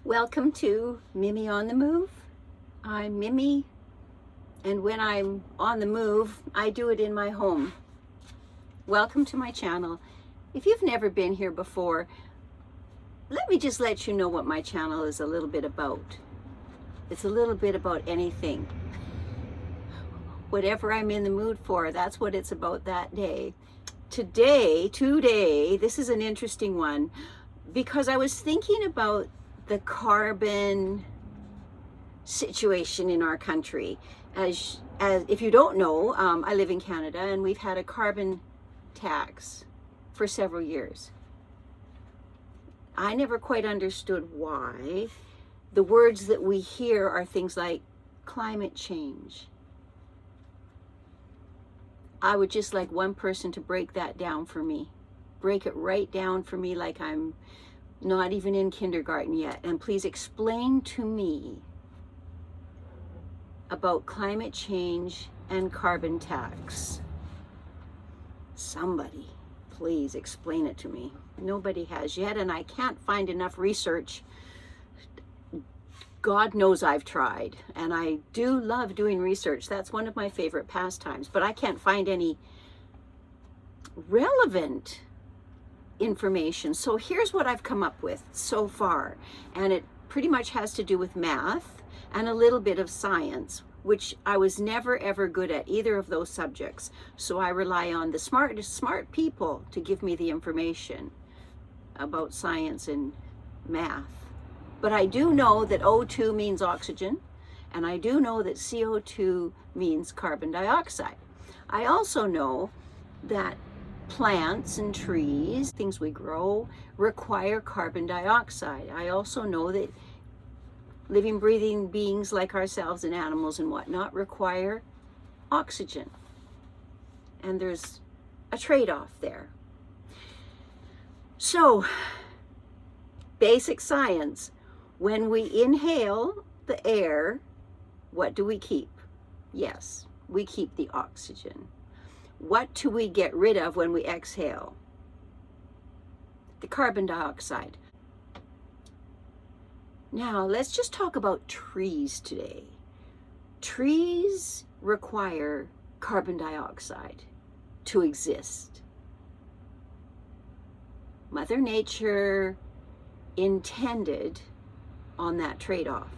Welcome to Mimi on the Move. I'm Mimi, and when I'm on the move, I do it in my home. Welcome to my channel. If you've never been here before, let me just let you know what my channel is a little bit about. It's a little bit about anything. Whatever I'm in the mood for, that's what it's about that day. Today, this is an interesting one because I was thinking about the carbon situation in our country. As if you don't know, I live in Canada and we've had a carbon tax for several years. I never quite understood why. The words that we hear are things like climate change. I would just like one person to break that down for me. Break it right down for me like I'm not even in kindergarten yet. And please explain to me about climate change and carbon tax. Somebody, please explain it to me. Nobody has yet, and I can't find enough research. God knows I've tried, and I do love doing research. That's one of my favorite pastimes, but I can't find any relevant information. So here's what I've come up with so far, and it pretty much has to do with math and a little bit of science, which I was never ever good at either of those subjects. So I rely on the smart people to give me the information about science and math. But I do know that O2 means oxygen, and I do know that CO2 means carbon dioxide. I also know that plants and trees, things we grow, require carbon dioxide. I also know that living, breathing beings like ourselves and animals and whatnot require oxygen. And there's a trade-off there. So, basic science. When we inhale the air, what do we keep? Yes, we keep the oxygen. What do we get rid of when we exhale? The carbon dioxide. Now, let's just talk about trees today. Trees require carbon dioxide to exist. Mother Nature intended on that trade-off.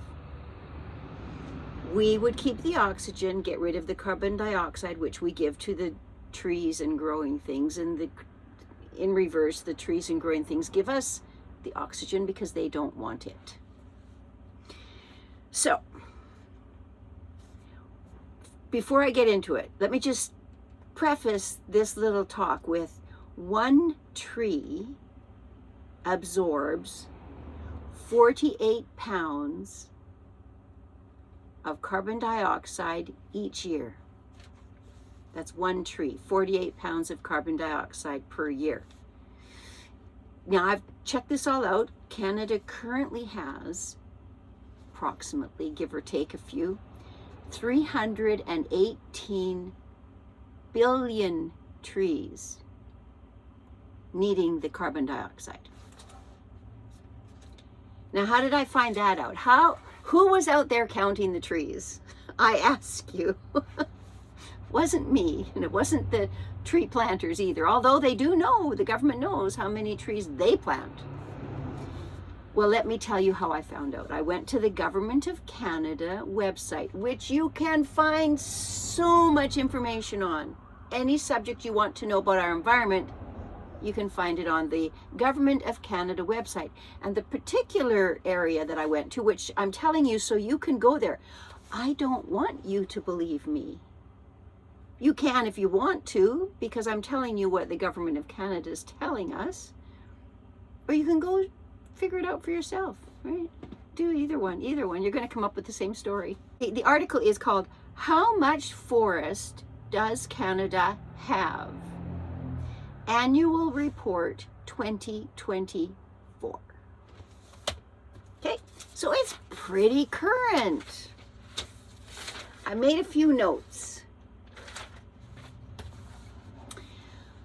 We would keep the oxygen, get rid of the carbon dioxide, which we give to the trees and growing things, and in reverse, the trees and growing things give us the oxygen because they don't want it. So, before I get into it, let me just preface this little talk with one tree absorbs 48 pounds of carbon dioxide each year. That's one tree, 48 pounds of carbon dioxide per year. Now, I've checked this all out. Canada currently has approximately, give or take a few, 318 billion trees needing the carbon dioxide. Now, how did I find that out? Who was out there counting the trees? I ask you. Wasn't me, and it wasn't the tree planters either, although they do know, the government knows how many trees they plant. Well, let me tell you how I found out. I went to the Government of Canada website, which you can find so much information on. Any subject you want to know about our environment, you can find it on the Government of Canada website. And the particular area that I went to, which I'm telling you so you can go there, I don't want you to believe me. You can if you want to, because I'm telling you what the Government of Canada is telling us. Or you can go figure it out for yourself, right? Do either one. You're going to come up with the same story. The article is called, How Much Forest Does Canada Have? Annual Report 2024. Okay, so it's pretty current. I made a few notes.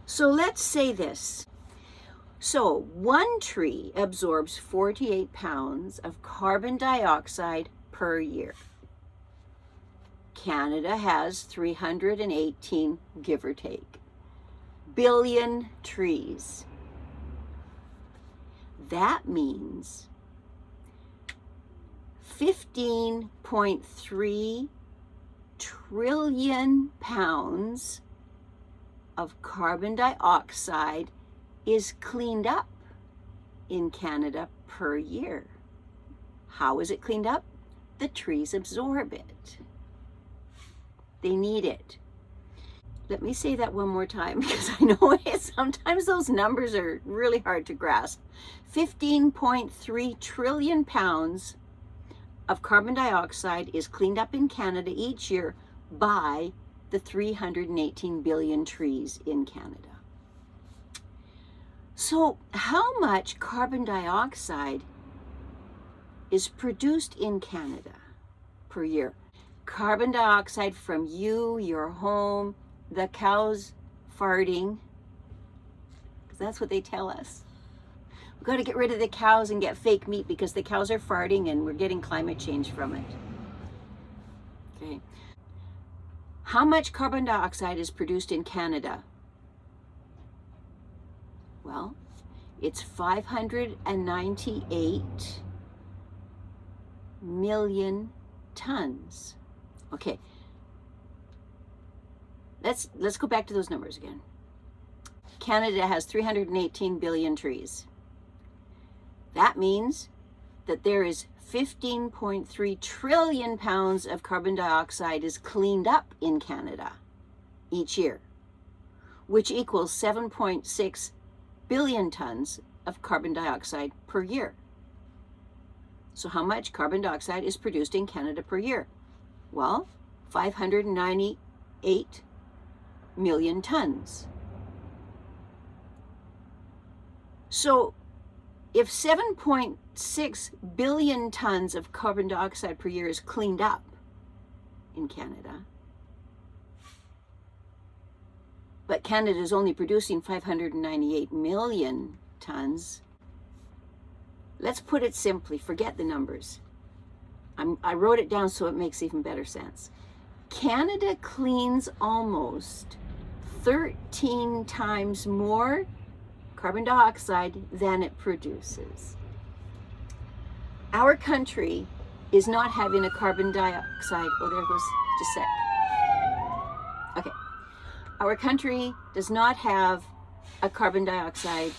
So let's say this. So one tree absorbs 48 pounds of carbon dioxide per year. Canada has 318, give or take, billion trees. That means 15.3 trillion pounds of carbon dioxide is cleaned up in Canada per year. How is it cleaned up? The trees absorb it. They need it. Let me say that one more time because I know sometimes those numbers are really hard to grasp. 15.3 trillion pounds of carbon dioxide is cleaned up in Canada each year by the 318 billion trees in Canada. So how much carbon dioxide is produced in Canada per year? Carbon dioxide from you, your home, the cows farting, because that's what they tell us. We've got to get rid of the cows and get fake meat because the cows are farting and we're getting climate change from it. Okay. How much carbon dioxide is produced in Canada? Well, it's 598 million tons. Okay. Let's go back to those numbers again. Canada has 318 billion trees. That means that there is 15.3 trillion pounds of carbon dioxide is cleaned up in Canada each year, which equals 7.6 billion tons of carbon dioxide per year. So how much carbon dioxide is produced in Canada per year? Well, 598 million tons. So if 7.6 billion tons of carbon dioxide per year is cleaned up in Canada, but Canada is only producing 598 million tons, let's put it simply, forget the numbers. I wrote it down so it makes even better sense. Canada cleans almost 13 times more carbon dioxide than it produces. Our country is not having a carbon dioxide, oh, there goes, just a sec. Okay. Our country does not have a carbon dioxide.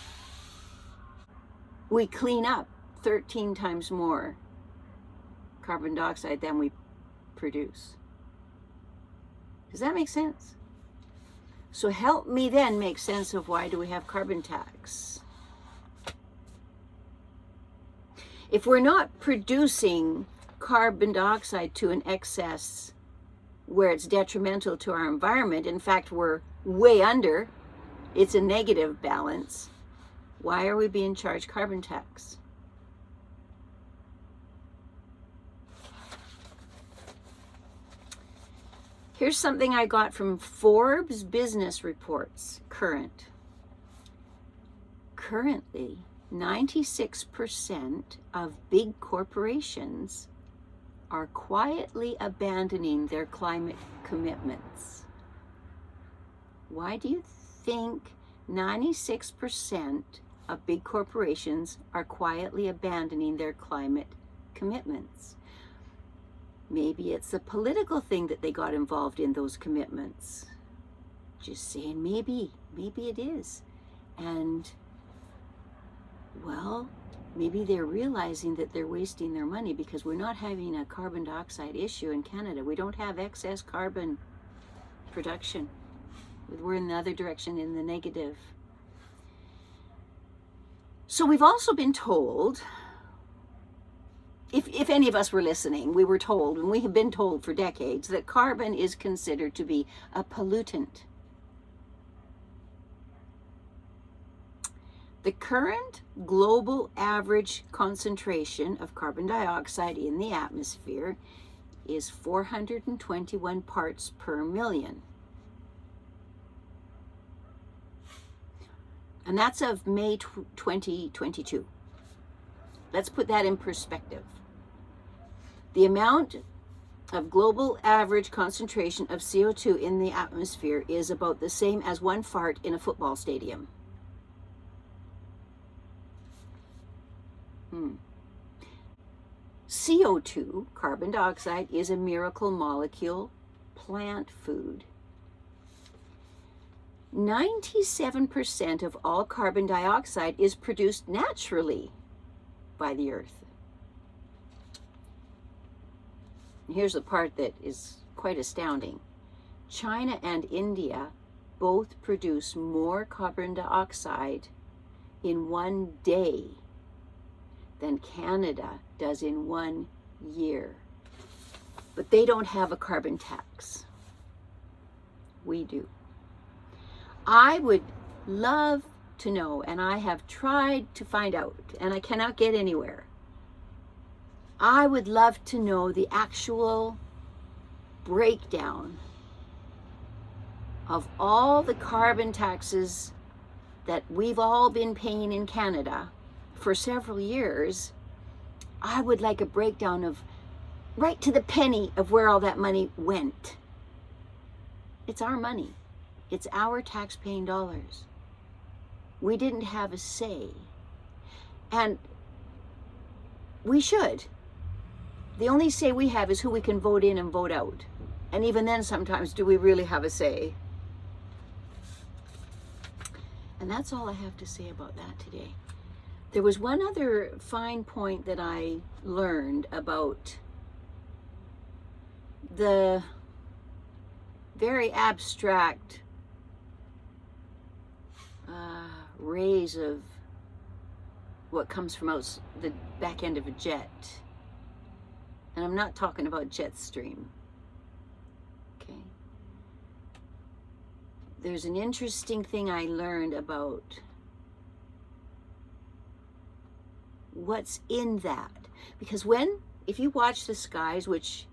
We clean up 13 times more carbon dioxide than we produce. Does that make sense? So help me then make sense of why do we have carbon tax? If we're not producing carbon dioxide to an excess where it's detrimental to our environment, in fact, we're way under, it's a negative balance, why are we being charged carbon tax? Here's something I got from Forbes Business Reports, current. Currently, 96% of big corporations are quietly abandoning their climate commitments. Why do you think 96% of big corporations are quietly abandoning their climate commitments? Maybe it's a political thing that they got involved in those commitments. Just saying, maybe it is. And, well, maybe they're realizing that they're wasting their money because we're not having a carbon dioxide issue in Canada. We don't have excess carbon production. We're in the other direction, in the negative. So we've also been told, if any of us were listening, we were told, and we have been told for decades, that carbon is considered to be a pollutant. The current global average concentration of carbon dioxide in the atmosphere is 421 parts per million. And that's of May 2022. Let's put that in perspective. The amount of global average concentration of CO2 in the atmosphere is about the same as one fart in a football stadium. CO2, carbon dioxide, is a miracle molecule, plant food. 97% of all carbon dioxide is produced naturally by the earth. Here's the part that is quite astounding. China and India both produce more carbon dioxide in one day than Canada does in 1 year. But they don't have a carbon tax. We do. I would love to know, and I have tried to find out, and I cannot get anywhere. I would love to know the actual breakdown of all the carbon taxes that we've all been paying in Canada for several years. I would like a breakdown of right to the penny of where all that money went. It's our money. It's our tax-paying dollars. We didn't have a say. And we should. The only say we have is who we can vote in and vote out. And even then, sometimes, do we really have a say? And that's all I have to say about that today. There was one other fine point that I learned about the very abstract rays of what comes from out the back end of a jet. And I'm not talking about jet stream. Okay. There's an interesting thing I learned about what's in that. Because if you watch the skies, which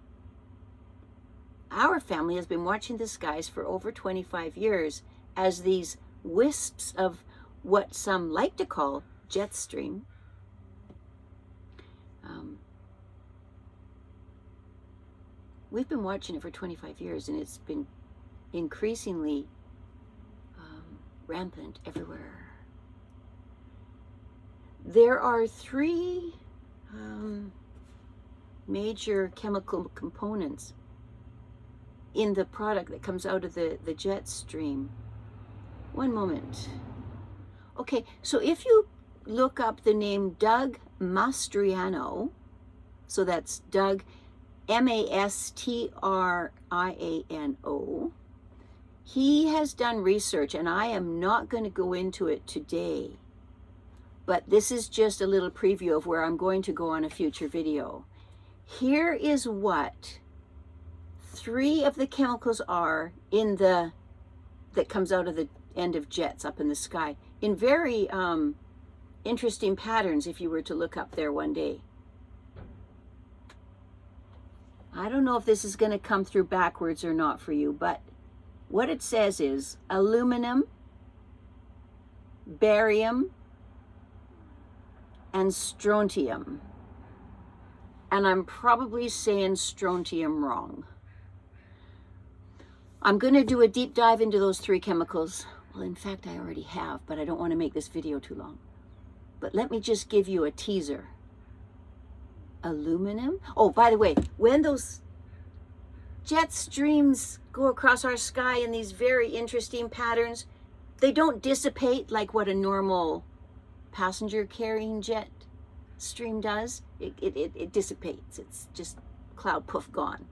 our family has been watching the skies for over 25 years as these wisps of what some like to call jet stream. We've been watching it for 25 years, and it's been increasingly rampant everywhere. There are three major chemical components in the product that comes out of the jet stream. One moment. Okay, so if you look up the name Doug Mastriano, so that's Doug, Mastriano, he has done research, and I am not going to go into it today, but this is just a little preview of where I'm going to go on a future video. Here is what 3 of the chemicals are that comes out of the end of jets up in the sky in very interesting patterns if you were to look up there one day. I don't know if this is going to come through backwards or not for you, but what it says is aluminum, barium, and strontium. And I'm probably saying strontium wrong. I'm going to do a deep dive into those 3 chemicals. Well, in fact, I already have, but I don't want to make this video too long. But let me just give you a teaser. Aluminum. Oh, by the way, when those jet streams go across our sky in these very interesting patterns, they don't dissipate like what a normal passenger carrying jet stream does. It dissipates. It's just cloud, poof, gone.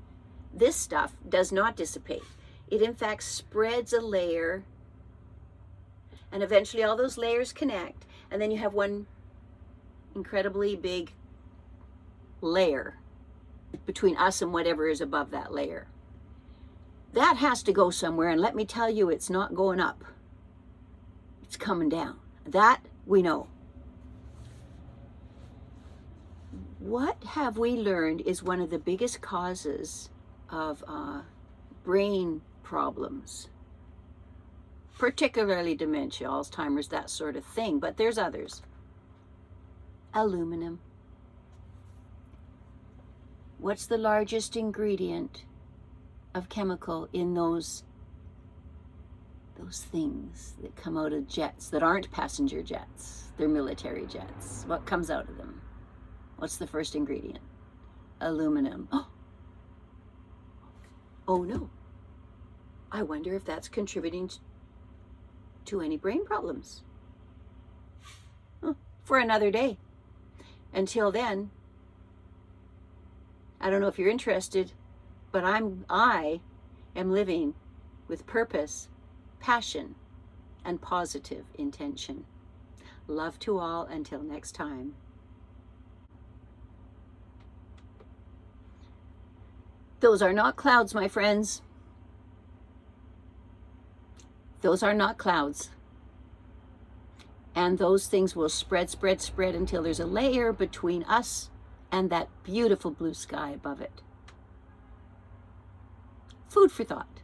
This stuff does not dissipate. It in fact spreads a layer, and eventually all those layers connect, and then you have one incredibly big layer between us and whatever is above that layer. That has to go somewhere, and let me tell you, it's not going up. It's coming down. That we know. What have we learned is one of the biggest causes of brain problems? particularly dementia, Alzheimer's, that sort of thing, but there's others. Aluminum. What's the largest ingredient of chemical in those things that come out of jets that aren't passenger jets? They're military jets. What comes out of them? What's the first ingredient? Aluminum. Oh no. I wonder if that's contributing to any brain problems. For another day. Until then, I don't know if you're interested, but I am living with purpose, passion, and positive intention. Love to all until next time. Those are not clouds, my friends. Those are not clouds. And those things will spread, spread, spread until there's a layer between us and that beautiful blue sky above it. Food for thought.